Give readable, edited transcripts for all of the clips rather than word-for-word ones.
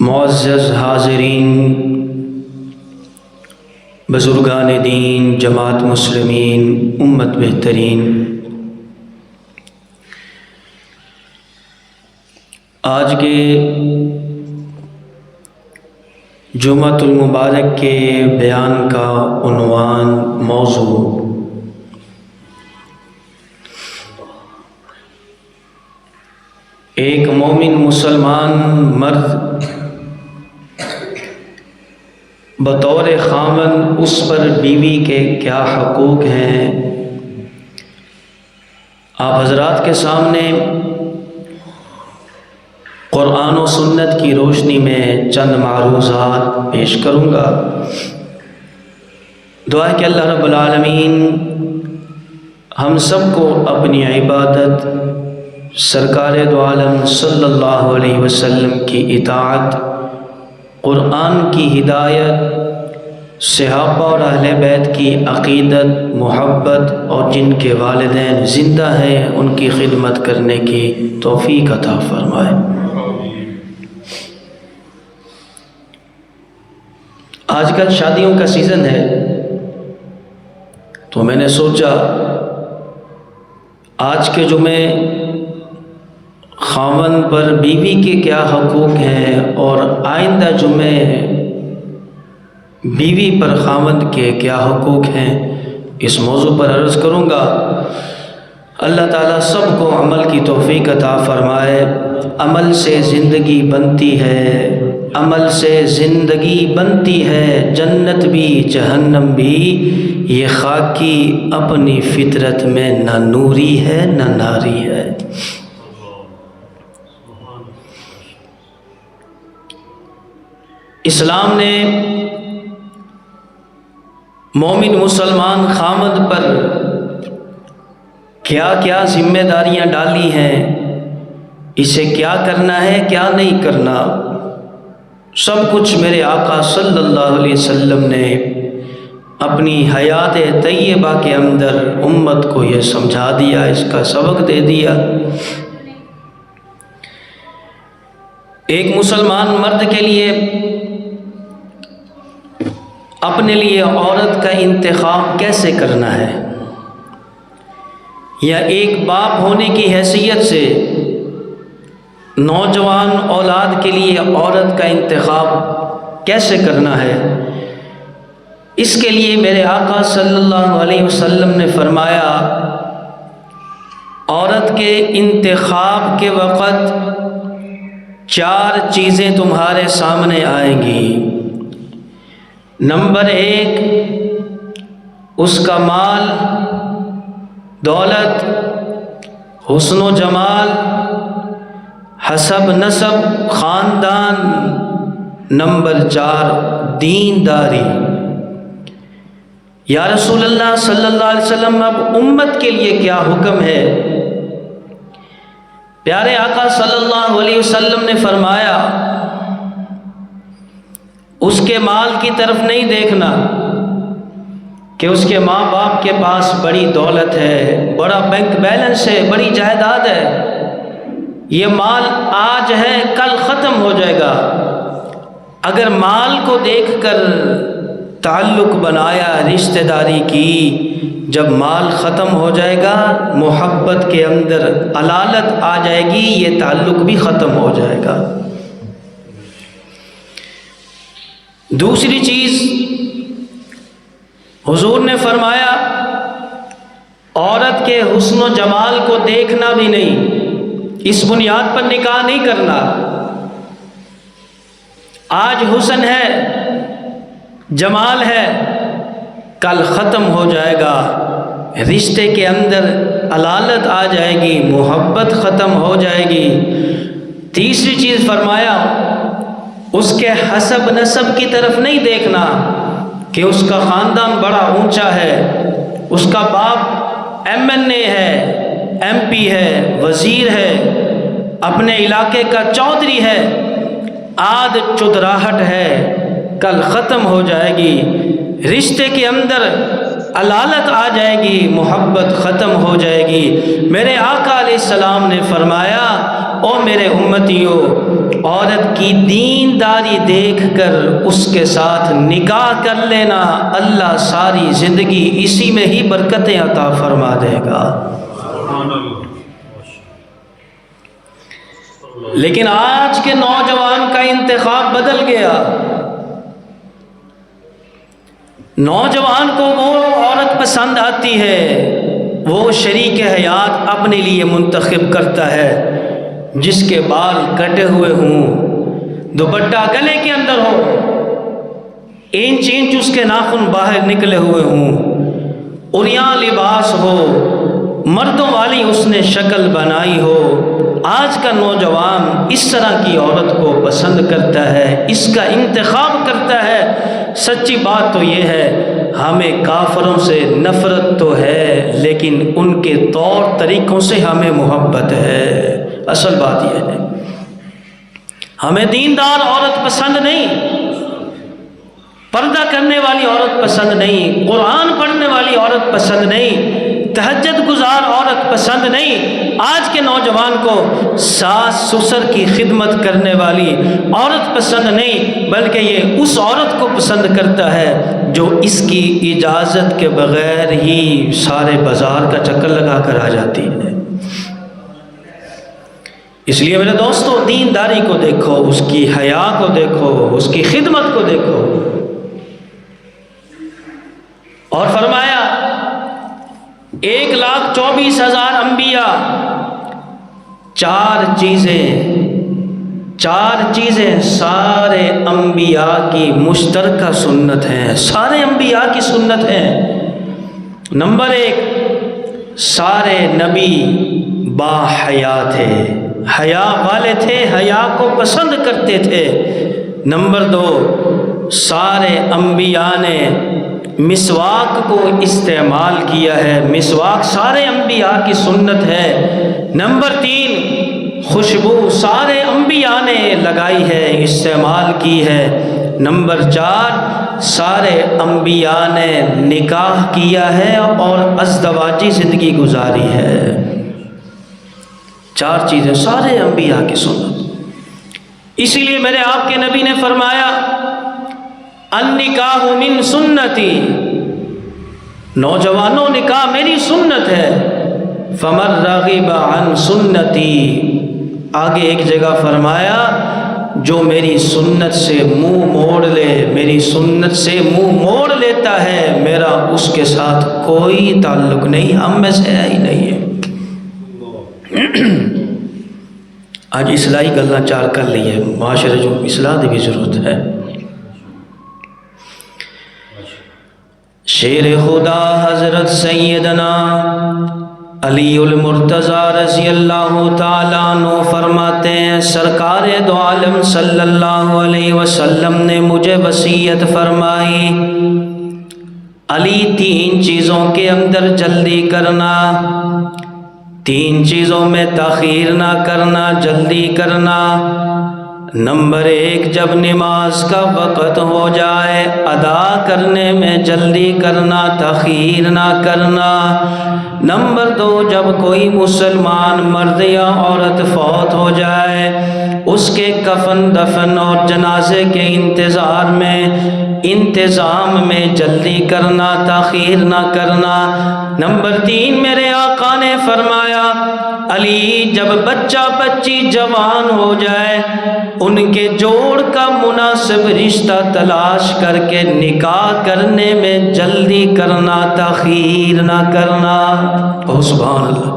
معزز حاضرین، بزرگان دین، جماعت مسلمین، امت بہترین، آج کے جمعۃ المبارک کے بیان کا عنوان موضوع ایک مومن مسلمان مرد بطور خاوند اس پر بیوی کے کیا حقوق ہیں۔ آپ حضرات کے سامنے قرآن و سنت کی روشنی میں چند معروضات پیش کروں گا۔ دعا ہے کہ اللہ رب العالمین ہم سب کو اپنی عبادت سرکار دو عالم صلی اللہ علیہ وسلم کی اطاعت، قرآن کی ہدایت، صحابہ اور اہل بیت کی عقیدت، محبت اور جن کے والدین زندہ ہیں ان کی خدمت کرنے کی توفیق عطا فرمائے۔ آج کل شادیوں کا سیزن ہے تو میں نے سوچا آج کے جمعے خاوند پر بیوی کے کیا حقوق ہیں اور آئندہ جمعے بیوی پر خاوند کے کیا حقوق ہیں، اس موضوع پر عرض کروں گا۔ اللہ تعالیٰ سب کو عمل کی توفیق عطا فرمائے۔ عمل سے زندگی بنتی ہے، عمل سے زندگی بنتی ہے، جنت بھی جہنم بھی، یہ خاکی اپنی فطرت میں نہ نوری ہے نہ ناری ہے۔ اسلام نے مومن مسلمان خاوند پر کیا کیا ذمہ داریاں ڈالی ہیں، اسے کیا کرنا ہے کیا نہیں کرنا، سب کچھ میرے آقا صلی اللہ علیہ وسلم نے اپنی حیات طیبہ کے اندر امت کو یہ سمجھا دیا، اس کا سبق دے دیا۔ ایک مسلمان مرد کے لیے اپنے لیے عورت کا انتخاب کیسے کرنا ہے، یا ایک باپ ہونے کی حیثیت سے نوجوان اولاد کے لیے عورت کا انتخاب کیسے کرنا ہے، اس کے لیے میرے آقا صلی اللہ علیہ وسلم نے فرمایا عورت کے انتخاب کے وقت 4 چیزیں تمہارے سامنے آئیں گی۔ نمبر 1، اس کا مال، دولت، حسن و جمال، حسب نسب، خاندان۔ نمبر 4، دینداری۔ یا رسول اللہ صلی اللہ علیہ وسلم اب امت کے لیے کیا حکم ہے؟ پیارے آقا صلی اللہ علیہ وسلم نے فرمایا اس کے مال کی طرف نہیں دیکھنا کہ اس کے ماں باپ کے پاس بڑی دولت ہے، بڑا بینک بیلنس ہے، بڑی جائیداد ہے، یہ مال آج ہے کل ختم ہو جائے گا۔ اگر مال کو دیکھ کر تعلق بنایا، رشتہ داری کی، جب مال ختم ہو جائے گا محبت کے اندر علالت آ جائے گی، یہ تعلق بھی ختم ہو جائے گا۔ دوسری چیز حضور نے فرمایا عورت کے حسن و جمال کو دیکھنا بھی نہیں، اس بنیاد پر نکاح نہیں کرنا۔ آج حسن ہے، جمال ہے، کل ختم ہو جائے گا، رشتے کے اندر علالت آ جائے گی، محبت ختم ہو جائے گی۔ تیسری چیز فرمایا اس کے حسب نسب کی طرف نہیں دیکھنا کہ اس کا خاندان بڑا اونچا ہے، اس کا باپ MNA ہے، MP ہے، وزیر ہے، اپنے علاقے کا چودھری ہے۔ آج چودراہٹ ہے، کل ختم ہو جائے گی، رشتے کے اندر علالت آ جائے گی، محبت ختم ہو جائے گی۔ میرے آقا علیہ السلام نے فرمایا او میرے امتیوں، عورت کی دینداری دیکھ کر اس کے ساتھ نکاح کر لینا، اللہ ساری زندگی اسی میں ہی برکتیں عطا فرما دے گا۔ لیکن آج کے نوجوان کا انتخاب بدل گیا۔ نوجوان کو وہ عورت پسند آتی ہے، وہ شریک حیات اپنے لیے منتخب کرتا ہے جس کے بال کٹے ہوئے ہوں، دوپٹہ گلے کے اندر ہو، انچ انچ اس کے ناخن باہر نکلے ہوئے ہوں، عریاں لباس ہو، مردوں والی اس نے شکل بنائی ہو۔ آج کا نوجوان اس طرح کی عورت کو پسند کرتا ہے، اس کا انتخاب کرتا ہے۔ سچی بات تو یہ ہے، ہمیں کافروں سے نفرت تو ہے لیکن ان کے طور طریقوں سے ہمیں محبت ہے۔ اصل بات یہ ہے، ہمیں دیندار عورت پسند نہیں، پردہ کرنے والی عورت پسند نہیں، قرآن پڑھنے والی عورت پسند نہیں، تہجد گزار عورت پسند نہیں۔ آج کے نوجوان کو ساس سسر کی خدمت کرنے والی عورت پسند نہیں، بلکہ یہ اس عورت کو پسند کرتا ہے جو اس کی اجازت کے بغیر ہی سارے بازار کا چکر لگا کر آ جاتی ہے۔ اس لیے میرے دوستو، دینداری کو دیکھو، اس کی حیا کو دیکھو، اس کی خدمت کو دیکھو۔ اور فرمایا 1,24,000 انبیاء، چار چیزیں سارے انبیاء کی مشترکہ سنت ہیں، سارے انبیاء کی سنت ہیں۔ نمبر 1، سارے نبی با حیا تھے، حیا والے تھے، حیا کو پسند کرتے تھے۔ نمبر 2، سارے انبیاء نے مسواک کو استعمال کیا ہے، مسواک سارے انبیاء کی سنت ہے۔ نمبر 3، خوشبو سارے انبیاء نے لگائی ہے، استعمال کی ہے۔ نمبر 4، سارے انبیاء نے نکاح کیا ہے اور ازدواجی زندگی گزاری ہے۔ 4 چیزیں سارے انبیاء کی سنت۔ اسی لیے میرے آپ کے نبی نے فرمایا النکاح من سنتی، نوجوانوں نکاح میری سنت ہے۔ فمن رغب عن سنتی، آگے ایک جگہ فرمایا جو میری سنت سے منہ موڑ لے، میری سنت سے منہ موڑ لیتا ہے، میرا اس کے ساتھ کوئی تعلق نہیں، ہم میں سے ہے ہی نہیں ہے۔ آج اصلاحی گلاں چار کر لی ہے، معاشرے جو اصلاح دی بھی ضرورت ہے۔ شیر خدا حضرت سیدنا علی المرتضیٰ رضی اللہ تعالیٰ عنہ فرماتے ہیں، سرکار دو عالم صلی اللہ علیہ وسلم نے مجھے وصیت فرمائی، علی 3 چیزوں کے اندر جلدی کرنا، 3 چیزوں میں تاخیر نہ کرنا، جلدی کرنا۔ نمبر 1، جب نماز کا وقت ہو جائے ادا کرنے میں جلدی کرنا، تاخیر نہ کرنا۔ نمبر 2، جب کوئی مسلمان مرد یا عورت فوت ہو جائے اس کے کفن دفن اور جنازے کے انتظام میں جلدی کرنا، تاخیر نہ کرنا۔ نمبر 3، میرے آقا نے فرمایا علی جب بچہ بچی جوان ہو جائے ان کے جوڑ کا مناسب رشتہ تلاش کر کے نکاح کرنے میں جلدی کرنا، تاخیر نہ کرنا۔ اوہ سبحان اللہ۔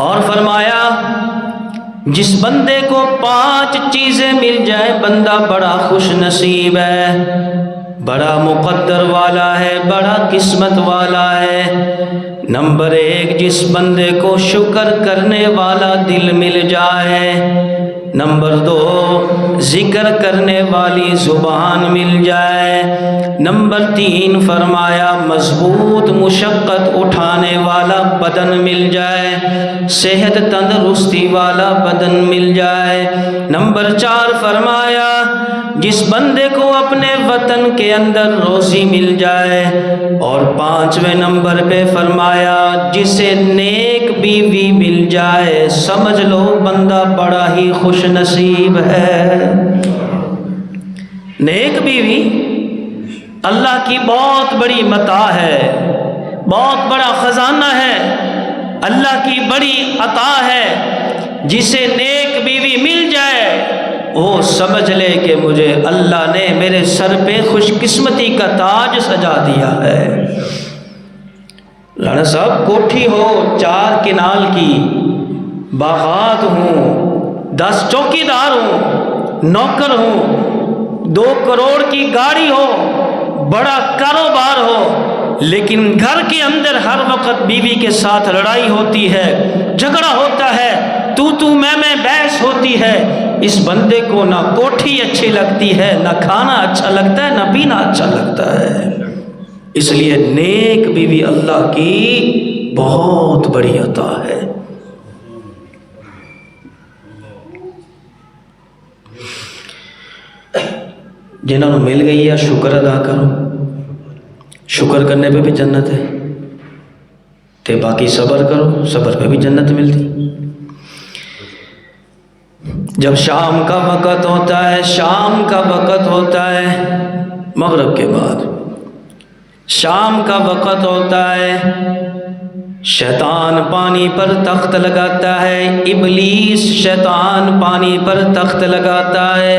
اور فرمایا جس بندے کو 5 چیزیں مل جائیں بندہ بڑا خوش نصیب ہے، بڑا مقدر والا ہے، بڑا قسمت والا ہے۔ نمبر 1، جس بندے کو شکر کرنے والا دل مل جائے۔ نمبر 2، ذکر کرنے والی زبان مل جائے۔ نمبر 3، فرمایا مضبوط مشقت اٹھانے والا بدن مل جائے، صحت تندرستی والا بدن مل جائے۔ نمبر 4، فرمایا جس بندے کو اپنے وطن کے اندر روزی مل جائے، اور 5ویں نمبر پہ فرمایا جسے نیک بیوی مل جائے، سمجھ لو بندہ بڑا ہی خوش نصیب ہے۔ نیک بیوی اللہ کی بہت بڑی متاع ہے، بہت بڑا خزانہ ہے، اللہ کی بڑی عطا ہے۔ جسے نیک بیوی مل جائے وہ سمجھ لے کہ مجھے اللہ نے میرے سر پہ خوش قسمتی کا تاج سجا دیا ہے۔ رانا صاحب کوٹھی ہو 4 کنال کی، باغات ہوں، 10 چوکیدار ہوں، نوکر ہوں، 2 کروڑ کی گاڑی ہو، بڑا کاروبار ہو، لیکن گھر کے اندر ہر وقت بیوی کے ساتھ لڑائی ہوتی ہے، جھگڑا ہوتا ہے، تو میں بحث ہوتی ہے، اس بندے کو نہ کوٹھی اچھی لگتی ہے، نہ کھانا اچھا لگتا ہے، نہ پینا اچھا لگتا ہے۔ اس لیے نیک بیوی اللہ کی بہت بڑی عطا ہے۔ جنہوں نے مل گئی ہے شکر ادا کرو، شکر کرنے پہ بھی جنت ہے، تے باقی صبر کرو، صبر پہ بھی جنت ملتی۔ جب شام کا وقت ہوتا ہے، شام کا وقت ہوتا ہے، مغرب کے بعد شام کا وقت ہوتا ہے، شیطان پانی پر تخت لگاتا ہے، ابلیس شیطان پانی پر تخت لگاتا ہے،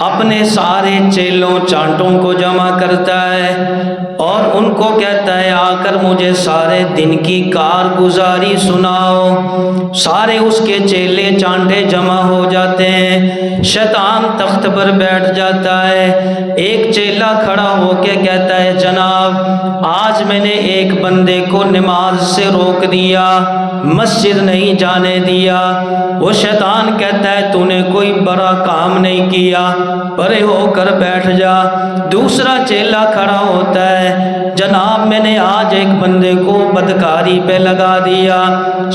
اپنے سارے چیلوں چانٹوں کو جمع کرتا ہے اور ان کو کہتا ہے آ کر مجھے سارے دن کی کارگزاری سناؤ۔ سارے اس کے چیلے چانٹے جمع ہو جاتے ہیں، شیطان تخت پر بیٹھ جاتا ہے، ایک چیلا کھڑا ہو کے کہتا ہے جناب آج میں نے ایک بندے کو نماز سے روک دیا، مسجد نہیں جانے دیا۔ وہ شیطان کہتا ہے تو نے کوئی بڑا کام نہیں کیا، پرے ہو کر بیٹھ جا۔ دوسرا چیلا کھڑا ہوتا ہے جناب میں نے آج ایک بندے کو بدکاری پہ لگا دیا۔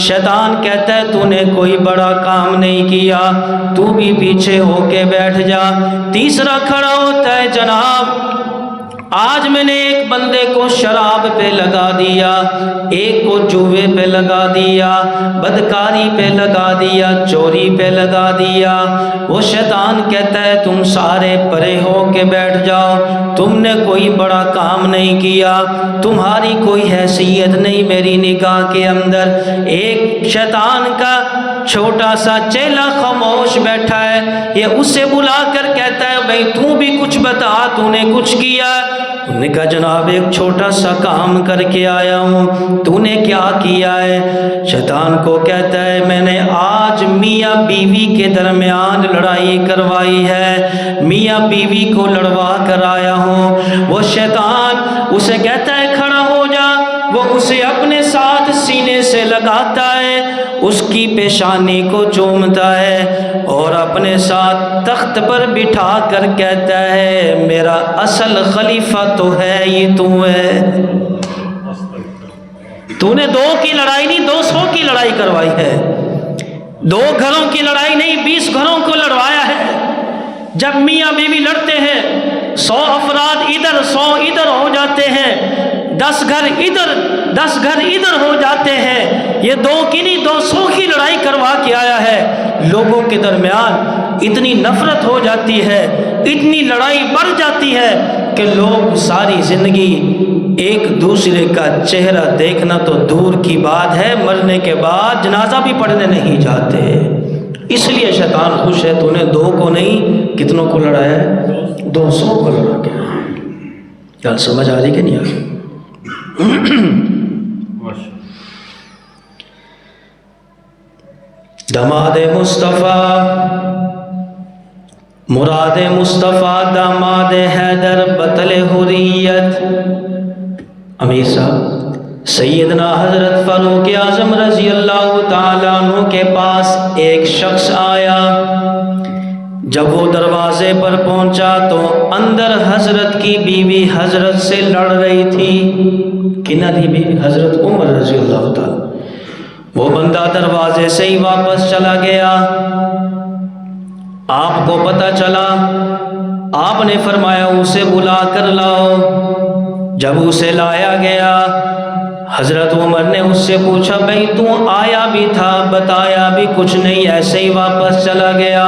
شیطان کہتا ہے تو نے کوئی بڑا کام نہیں کیا، تو بھی پیچھے ہو کے بیٹھ جا۔ تیسرا کھڑا ہوتا ہے جناب آج میں نے ایک بندے کو شراب پہ لگا دیا، ایک کو جوے پہ لگا دیا، بدکاری پہ لگا دیا، چوری پہ لگا دیا۔ وہ شیطان کہتا ہے تم سارے پرے ہو کے بیٹھ جاؤ، تم نے کوئی بڑا کام نہیں کیا، تمہاری کوئی حیثیت نہیں میری نگاہ کے اندر۔ ایک شیطان کا چھوٹا سا چیلا خاموش بیٹھا ہے، یہ اسے بلا کر کہتا ہے بھائی تو بھی کچھ بتا، تو نے کچھ کیا؟ انہوں نے کہا جناب ایک چھوٹا سا کام کر کے آیا ہوں، تو نے کیا کیا ہے؟ شیطان کو کہتا ہے میں نے آج میاں بیوی کے درمیان لڑائی کروائی ہے، میاں بیوی کو لڑوا کر آیا ہوں۔ وہ شیطان اسے کہتا ہے کھڑا ہو جا، وہ اسے اپنے ساتھ سینے سے لگاتا ہے، اس کی پیشانی کو چومتا ہے اور اپنے ساتھ تخت پر بٹھا کر کہتا ہے میرا اصل خلیفہ تو ہے یہ تو ہے۔ تو نے 2 کی لڑائی نہیں 200 کی لڑائی کروائی ہے، 2 گھروں کی لڑائی نہیں 20 گھروں کو لڑوایا ہے۔ جب میاں بیوی لڑتے ہیں 100 افراد ادھر 100 ادھر ہو جاتے ہیں، 10 گھر ادھر 10 گھر ادھر ہو جاتے ہیں، یہ 2 کی نہیں 200 کی لڑائی کروا کے آیا ہے۔ لوگوں کے درمیان اتنی نفرت ہو جاتی ہے، اتنی لڑائی بڑھ جاتی ہے کہ لوگ ساری زندگی ایک دوسرے کا چہرہ دیکھنا تو دور کی بات ہے، مرنے کے بعد جنازہ بھی پڑھنے نہیں جاتے۔ اس لیے شیطان خوش ہے تو نے 2 کو نہیں کتنوں کو لڑایا ہے؟ 200 کو لڑا کے۔ کیا سمجھ آ رہی کہ نہیں آ رہی؟ داماد مصطفیٰ مراد مصطفیٰ داماد حیدر بطل حریت۔ امیر صاحب سیدنا حضرت فاروق اعظم رضی اللہ تعالیٰ عنہ کے پاس ایک شخص آیا، جب وہ دروازے پر پہنچا تو اندر حضرت کی بیوی حضرت سے لڑ رہی تھی۔ کنہ تھی بیوی؟ حضرت عمر رضی اللہ تعالیٰ۔ وہ بندہ دروازے سے ہی واپس چلا گیا۔ آپ کو پتہ چلا آپ نے فرمایا اسے بلا کر لاؤ۔ جب اسے لایا گیا، حضرت عمر نے اس سے پوچھا بھائی تو آیا بھی تھا، بتایا بھی کچھ نہیں، ایسے ہی واپس چلا گیا۔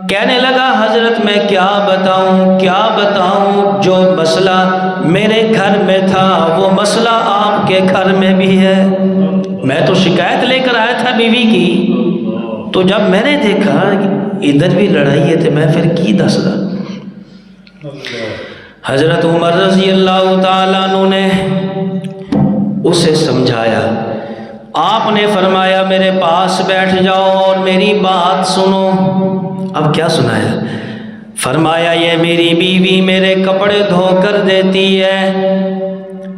کہنے لگا حضرت میں کیا بتاؤں، جو مسئلہ میرے گھر میں تھا وہ مسئلہ آپ کے گھر میں بھی ہے۔ میں تو شکایت لے کر آیا تھا بیوی کی، تو جب میں نے دیکھا ادھر بھی لڑائی ہے تو میں پھر کی دس رہا۔ حضرت عمر رضی اللہ تعالیٰ عنہ نے اسے سمجھایا۔ آپ نے فرمایا میرے پاس بیٹھ جاؤ اور میری بات سنو۔ اب کیا سنایا؟ فرمایا یہ میری بیوی میرے کپڑے دھو کر دیتی ہے،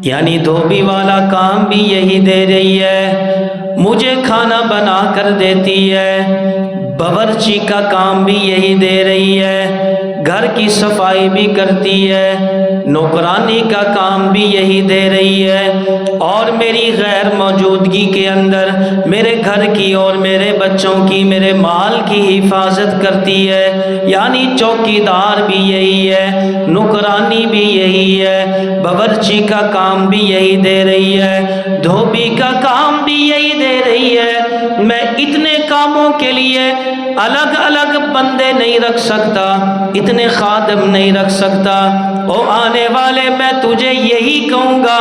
یعنی دھوبی والا کام بھی یہی دے رہی ہے، مجھے کھانا بنا کر دیتی ہے، باورچی کا کام بھی یہی دے رہی ہے، گھر کی صفائی بھی کرتی ہے، نوکرانی کا کام بھی یہی دے رہی ہے، اور میری غیر موجودگی کے اندر میرے گھر کی اور میرے بچوں کی، میرے مال کی حفاظت کرتی ہے، یعنی چوکیدار بھی یہی ہے، نوکرانی بھی یہی ہے، باورچی کا کام بھی یہی دے رہی ہے، دھوبی کا کام بھی یہی دے رہی ہے۔ میں اتنے کاموں کے لیے الگ الگ بندے نہیں رکھ سکتا، اتنے خادم نہیں رکھ سکتا۔ او آنے والے میں تجھے یہی کہوں گا،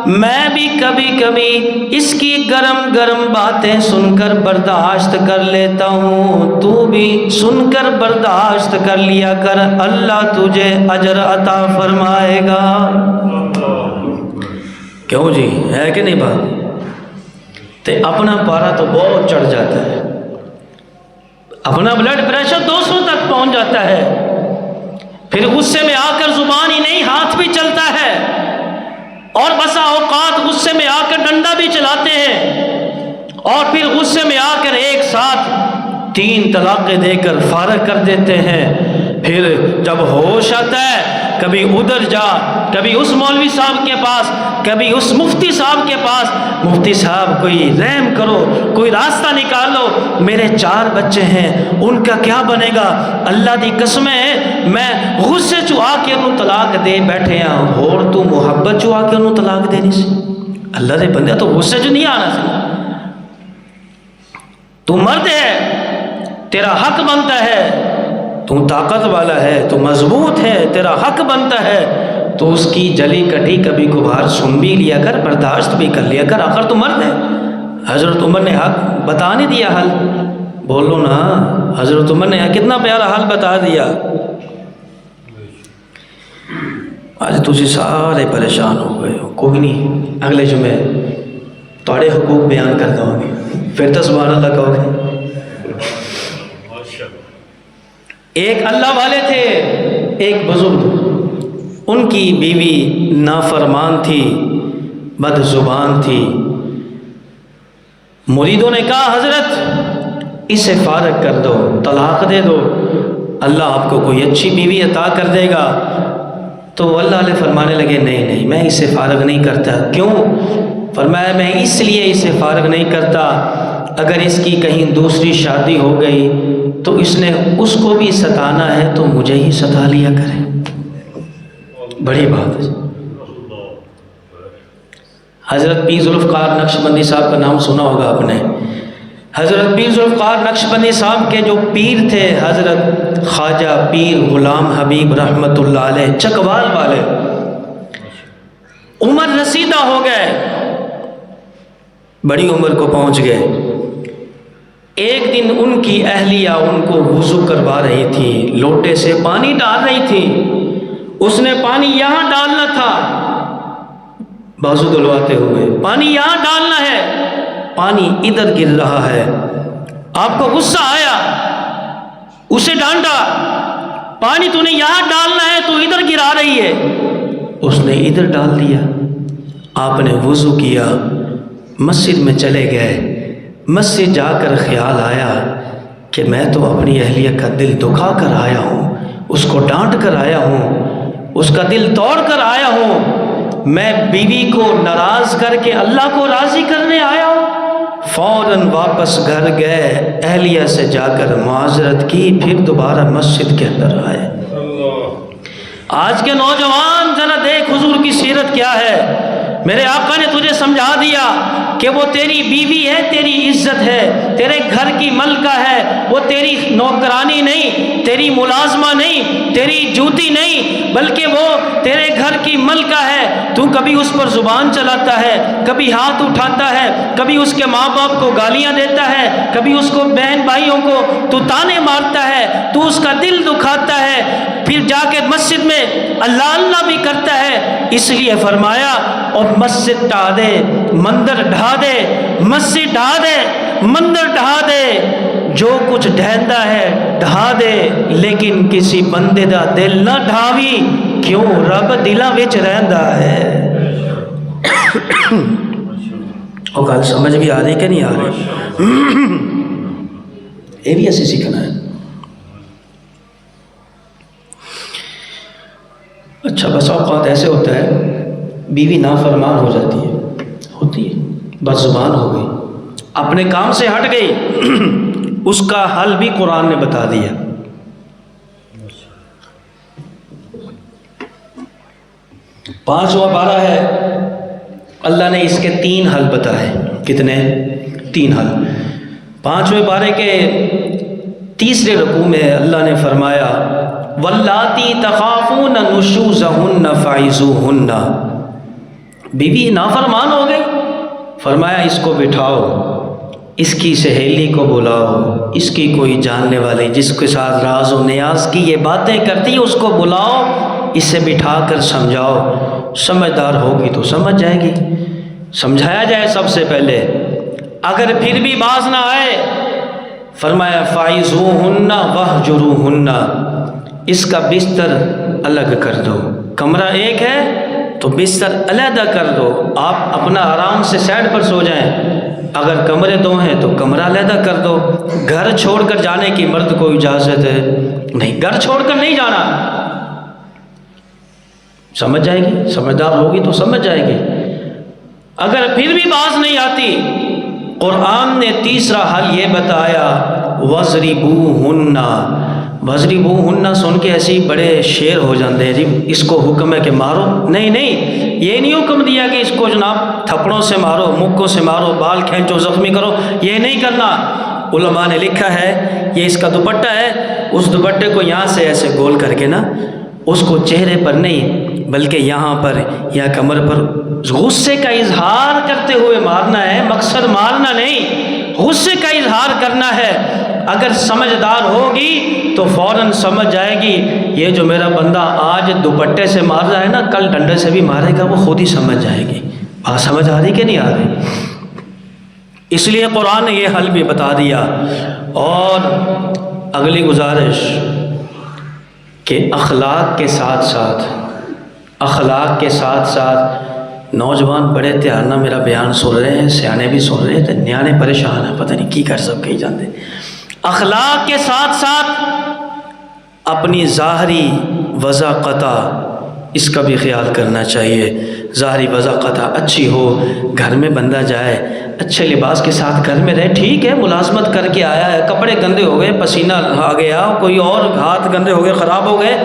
میں بھی کبھی کبھی اس کی گرم گرم باتیں سن کر برداشت کر لیتا ہوں، تو بھی سن کر برداشت کر لیا کر، اللہ تجھے اجر عطا فرمائے گا۔ کیوں جی، ہے کہ نہیں بات؟ تے اپنا پارا تو بہت چڑھ جاتا ہے، اپنا بلڈ پریشر 200 تک پہنچ جاتا ہے، پھر غصے میں آ کر زبان ہی نہیں ہاتھ بھی چلتا ہے، اور بسا اوقات غصے میں آ کر ڈنڈا بھی چلاتے ہیں، اور پھر غصے میں آ کر ایک ساتھ 3 طلاقیں دے کر فارغ کر دیتے ہیں۔ پھر جب ہوش آتا ہے کبھی ادھر جا، کبھی اس مولوی صاحب کے پاس، کبھی اس مفتی صاحب کے پاس، مفتی صاحب کوئی رحم کرو، کوئی راستہ نکالو، میرے 4 بچے ہیں ان کا کیا بنے گا؟ اللہ دی قسم ہے میں غصے چوا کے انہوں طلاق دے بیٹھے ہاں، اور تو محبت چوا کے انہوں طلاق دینی سی؟ اللہ دے بندے تو غصے چ نہیں آنا سی، تو مرد ہے، تیرا حق بنتا ہے، تو طاقت والا ہے، تو مضبوط ہے، تیرا حق بنتا ہے، تو اس کی جلی کٹی کبھی کبھار سن بھی لیا کر، برداشت بھی کر لیا کر، آخر تو مرد ہے۔ حضرت عمر نے حق بتا نہیں دیا حل؟ بولو نا، حضرت عمر نے کتنا پیارا حل بتا دیا۔ آج تسی سارے پریشان ہو گئے ہو، کوئی نہیں، اگلے جمعے تھوڑے حقوق بیان کر دوں گے، پھر تو سبحان اللہ کہو گے۔ ایک اللہ والے تھے، ایک بزرگ، ان کی بیوی نافرمان تھی، بد زبان تھی۔ مریدوں نے کہا حضرت اسے فارغ کر دو، طلاق دے دو، اللہ آپ کو کوئی اچھی بیوی عطا کر دے گا۔ تو اللہ علیہ فرمانے لگے نہیں میں اسے فارغ نہیں کرتا۔ کیوں؟ فرمایا میں اس لیے اسے فارغ نہیں کرتا، اگر اس کی کہیں دوسری شادی ہو گئی تو اس نے اس کو بھی ستانا ہے تو مجھے ہی ستا لیا کرے۔ بڑی بات ہے۔ حضرت پیر ذوالفقار نقشبندی صاحب کا نام سنا ہوگا آپ نے۔ حضرت پیر ذوالفقار نقشبندی صاحب کے جو پیر تھے حضرت خواجہ پیر غلام حبیب رحمت اللہ علیہ، چکوال والے، عمر رسیدہ ہو گئے، بڑی عمر کو پہنچ گئے۔ ایک دن ان کی اہلیہ ان کو وضو کروا رہی تھی، لوٹے سے پانی ڈال رہی تھی، اس نے پانی یہاں ڈالنا تھا، بازو دلواتے ہوئے پانی یہاں ڈالنا ہے، پانی ادھر گر رہا ہے، آپ کو غصہ آیا، اسے ڈانٹا، پانی تو نے یہاں ڈالنا ہے تو ادھر گرا رہی ہے، اس نے ادھر ڈال دیا۔ آپ نے وضو کیا، مسجد میں چلے گئے، مسجد جا کر خیال آیا کہ میں تو اپنی اہلیہ کا دل دکھا کر آیا ہوں، اس کو ڈانٹ کر آیا ہوں، اس کا دل توڑ کر آیا ہوں، میں بیوی کو ناراض کر کے اللہ کو راضی کرنے آیا ہوں۔ فوراً واپس گھر گئے، اہلیہ سے جا کر معذرت کی، پھر دوبارہ مسجد کے اندر آئے۔ آج کے نوجوان ذرا دیکھ حضور کی سیرت کیا ہے. میرے آقا نے تجھے سمجھا دیا کہ وہ تیری بیوی ہے، تیری عزت ہے، تیرے گھر کی ملکہ ہے، وہ تیری نوکرانی نہیں، تیری ملازمہ نہیں، تیری جوتی نہیں، بلکہ وہ تیرے گھر کی ملکہ ہے. تو کبھی اس پر زبان چلاتا ہے، کبھی ہاتھ اٹھاتا ہے، کبھی اس کے ماں باپ کو گالیاں دیتا ہے، کبھی اس کو بہن بھائیوں کو تو تانے مارتا ہے، تو اس کا دل دکھاتا ہے، پھر جا کے مسجد میں اللہ اللہ بھی کرتا ہے. اس لیے فرمایا اور مسجد ڈھا دے، مندر ڈھا دے، مسجد ڈھا دے، مندر ڈھا دے، جو کچھ ڈھہندا ہے ڈھا دے، لیکن کسی بندے دا دل نہ ڈھاوی، کیوں؟ رب دلاں وچ رہندا ہے. وہ گل سمجھ بھی آ رہی کہ نہیں آ رہی؟ یہ بھی ایسے سیکھنا ہے. اچھا بس اوقات ایسے ہوتا ہے بیوی نافرمان ہو جاتی ہے، ہوتی ہے، بس زبان ہو گئی، اپنے کام سے ہٹ گئی، اس کا حل بھی قرآن نے بتا دیا. پانچواں پارہ ہے، اللہ نے اس کے 3 حل بتائے. کتنے؟ 3 حل. 5ویں پارے کے 3 رکوع میں اللہ نے فرمایا واللاتی تخافون نشوزہن فعظوہن. بیوی نافرمان ہو گئی، فرمایا اس کو بٹھاؤ، اس کی سہیلی کو بلاؤ، اس کی کوئی جاننے والی جس کے ساتھ راز و نیاز کی یہ باتیں کرتی ہے اس کو بلاؤ، اسے بٹھا کر سمجھاؤ. سمجھدار ہوگی تو سمجھ جائے گی. سمجھایا جائے سب سے پہلے. اگر پھر بھی باز نہ آئے فرمایا فعظوہن واہجروہن، اس کا بستر الگ کر دو. کمرہ ایک ہے تو بستر علیحدہ کر دو، آپ اپنا آرام سے سائڈ پر سو جائیں. اگر کمرے 2 ہیں تو کمرہ علیحدہ کر دو. گھر چھوڑ کر جانے کی مرد کو اجازت ہے نہیں، گھر چھوڑ کر نہیں جانا. سمجھ جائے گی، سمجھدار ہوگی تو سمجھ جائے گی. اگر پھر بھی باز نہیں آتی، قرآن نے تیسرا حل یہ بتایا وَضْرِبُوهُنَّ. وَضْرِبُوهُنَّ سن کے ایسی بڑے شیر ہو جاندے ہیں جی، اس کو حکم ہے کہ مارو. نہیں نہیں، یہ نہیں حکم دیا کہ اس کو جناب تھپڑوں سے مارو، مکوں سے مارو، بال کھینچو، زخمی کرو، یہ نہیں کرنا. علماء نے لکھا ہے یہ اس کا دوپٹہ ہے، اس دوپٹے کو یہاں سے ایسے گول کر کے نا، اس کو چہرے پر نہیں بلکہ یہاں پر یا کمر پر غصے کا اظہار کرتے ہوئے مارنا ہے. مقصد مارنا نہیں، غصے کا اظہار کرنا ہے. اگر سمجھدار ہوگی تو فوراً سمجھ جائے گی یہ جو میرا بندہ آج دوپٹے سے مار رہا ہے نا، کل ڈنڈے سے بھی مارے گا، وہ خود ہی سمجھ جائے گی. بات سمجھ آ رہی کہ نہیں آ رہی؟ اس لیے قرآن نے یہ حل بھی بتا دیا. اور اگلی گزارش کہ اخلاق کے ساتھ ساتھ نوجوان بڑے دھیان نہ میرا بیان سن رہے ہیں، سیانے بھی سن رہے ہیں، نیانے پریشان ہیں، پتہ نہیں کی کر سب کہیں جاندے. اخلاق کے ساتھ ساتھ اپنی ظاہری وضاقت اس کا بھی خیال کرنا چاہیے. ظاہری وضاقت اچھی ہو، گھر میں بندہ جائے اچھے لباس کے ساتھ گھر میں رہے. ٹھیک ہے ملازمت کر کے آیا ہے، کپڑے گندے ہو گئے، پسینہ آ گیا، کوئی اور ہاتھ گندے ہو گئے، خراب ہو گئے،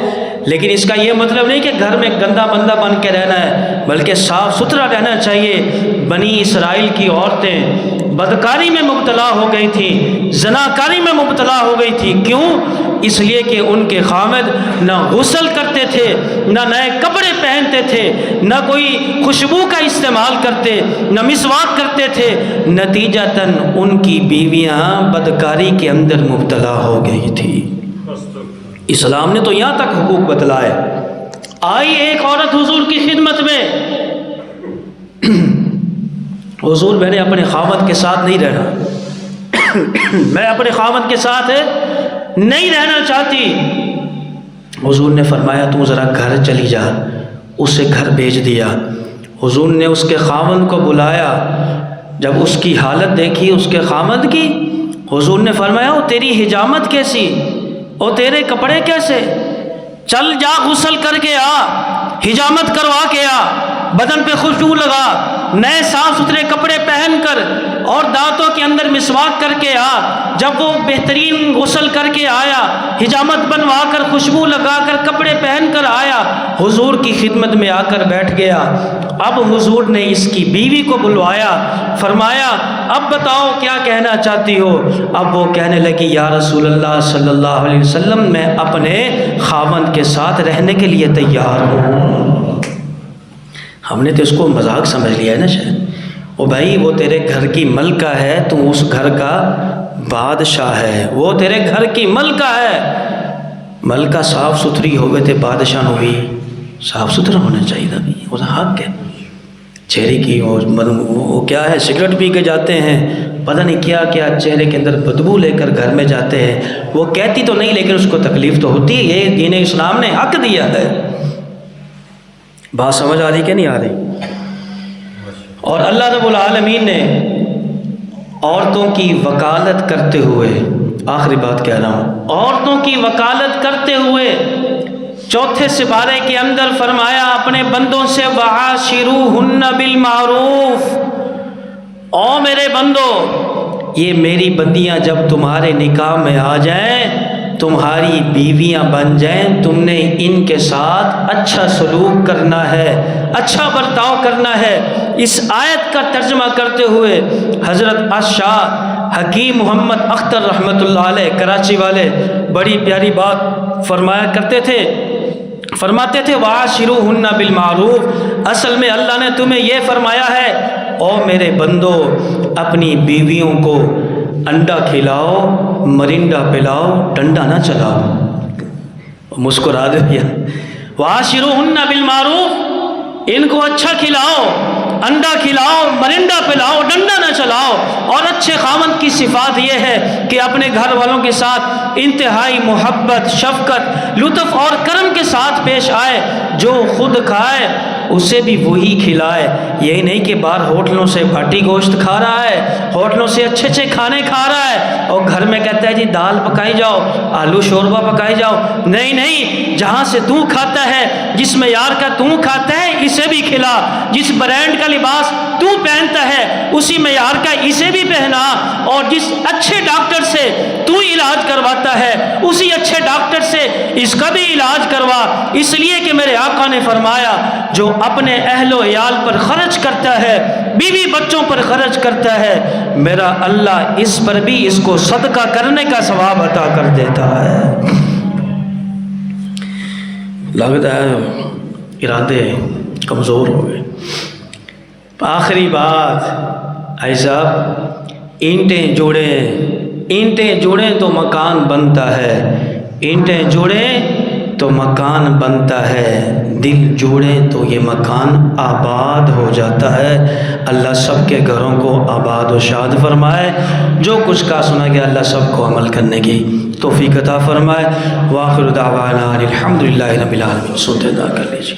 لیکن اس کا یہ مطلب نہیں کہ گھر میں گندا بندہ بن کے رہنا ہے، بلکہ صاف ستھرا رہنا چاہیے. بنی اسرائیل کی عورتیں بدکاری میں مبتلا ہو گئی تھیں، زناکاری میں مبتلا ہو گئی تھی. کیوں؟ اس لیے کہ ان کے خامد نہ غسل کرتے تھے، نہ نئے کپڑے پہنتے تھے، نہ کوئی خوشبو کا استعمال کرتے، نہ مسواک کرتے تھے. نتیجتاً ان کی بیویاں بدکاری کے اندر مبتلا ہو گئی تھی. اسلام نے تو یہاں تک حقوق بتلائے. آئی ایک عورت حضور کی خدمت میں، حضور میں نے اپنے خاوند کے ساتھ نہیں رہنا، میں اپنے خاوند کے ساتھ نہیں رہنا چاہتی. حضور نے فرمایا تو ذرا گھر چلی جا. اسے گھر بھیج دیا. حضور نے اس کے خاوند کو بلایا. جب اس کی حالت دیکھی اس کے خاوند کی، حضور نے فرمایا وہ تیری حجامت کیسی، اور تیرے کپڑے کیسے، چل جا غسل کر کے آ، حجامت کروا کے آ، بدن پہ خوشبو لگا، نئے صاف ستھرے کپڑے پہن کر اور دانتوں کے اندر مسواک کر کے آ. جب وہ بہترین غسل کر کے آیا، حجامت بنوا کر خوشبو لگا کر کپڑے پہن کر آیا، حضور کی خدمت میں آ کر بیٹھ گیا۔ اب حضور نے اس کی بیوی کو بلوایا، فرمایا اب بتاؤ کیا کہنا چاہتی ہو؟ اب وہ کہنے لگی یا رسول اللہ صلی اللہ علیہ وسلم میں اپنے خاوند کے ساتھ رہنے کے لیے تیار ہوں۔ ہم نے تو اس کو مذاق سمجھ لیا ہے نا شاید، او بھائی وہ تیرے گھر کی ملکہ ہے، تو اس گھر کا بادشاہ ہے، وہ تیرے گھر کی ملکہ ہے۔ ملکہ صاف ستھری ہوئے تھے، بادشاہ ہوئی صاف ستھرا ہونا چاہیے تھا، اس حق ہے۔ چہرے کی وہ کیا ہے، سگریٹ پی کے جاتے ہیں، پتہ نہیں کیا کیا چہرے کے اندر بدبو لے کر گھر میں جاتے ہیں۔ وہ کہتی تو نہیں لیکن اس کو تکلیف تو ہوتی ہے، یہ دین اسلام نے حق دیا ہے۔ بات سمجھ آ رہی کہ نہیں آ رہی؟ اور اللہ رب العالمین نے عورتوں کی وکالت کرتے ہوئے، آخری بات کہہ رہا ہوں، عورتوں کی وکالت کرتے ہوئے چوتھے سپارے کے اندر فرمایا اپنے بندوں سے وعاشروہن بالمعروف، او میرے بندو یہ میری بندیاں جب تمہارے نکاح میں آ جائیں، تمہاری بیویاں بن جائیں، تم نے ان کے ساتھ اچھا سلوک کرنا ہے، اچھا برتاؤ کرنا ہے۔ اس آیت کا ترجمہ کرتے ہوئے حضرت شاہ حکیم محمد اختر رحمۃ اللہ علیہ کراچی والے بڑی پیاری بات فرمایا کرتے تھے، فرماتے تھے وعاشروہن بالمعروف، اصل میں اللہ نے تمہیں یہ فرمایا ہے او میرے بندو اپنی بیویوں کو انڈا کھلاؤ، مرنڈا پلاؤ، ڈنڈا نہ چلاؤ۔ مسکرا دیا، وعاشروہن بالمعروف، ان کو اچھا کھلاؤ، انڈا کھلاؤ، مرنڈا پلاؤ، ڈنڈا نہ چلاؤ۔ اور اچھے خاوند کی صفات یہ ہے کہ اپنے گھر والوں کے ساتھ انتہائی محبت، شفقت، لطف اور کرم کے ساتھ پیش آئے، جو خود کھائے اسے بھی وہی کھلائے۔ یہی نہیں کہ باہر ہوٹلوں سے بھاٹی گوشت کھا رہا ہے، ہوٹلوں سے اچھے اچھے کھانے کھا رہا ہے اور گھر میں کہتا ہے جی دال پکائی جاؤ، آلو شوربہ پکائی جاؤ۔ نہیں نہیں، جہاں سے تو کھاتا ہے، جس معیار کا تو کھاتا ہے اسے بھی کھلا، جس برانڈ کا لباس تو پہنتا ہے اسی معیار کا اسے بھی پہنا، اور جس اچھے ڈاکٹر سے تو علاج کرواتا ہے اسی اچھے ڈاکٹر سے اس کا بھی علاج کروا۔ اس لیے کہ میرے آقا نے فرمایا جو اپنے اہل و عیال پر خرچ کرتا ہے، بیوی بچوں پر خرچ کرتا ہے، میرا اللہ اس پر بھی اس کو صدقہ کرنے کا ثواب عطا کر دیتا ہے۔ لگتا ہے ارادے کمزور ہو گئے۔ آخری بات، آئی صاحب اینٹیں جوڑیں تو مکان بنتا ہے، اینٹیں جوڑیں تو مکان بنتا ہے، دل جوڑیں تو یہ مکان آباد ہو جاتا ہے۔ اللہ سب کے گھروں کو آباد و شاد فرمائے۔ جو کچھ کا سنا گیا اللہ سب کو عمل کرنے کی توفیق عطا فرمائے۔ وآخر دعوانا الحمدللہ رب العالمین۔ سنتے ادا کر لیجیے۔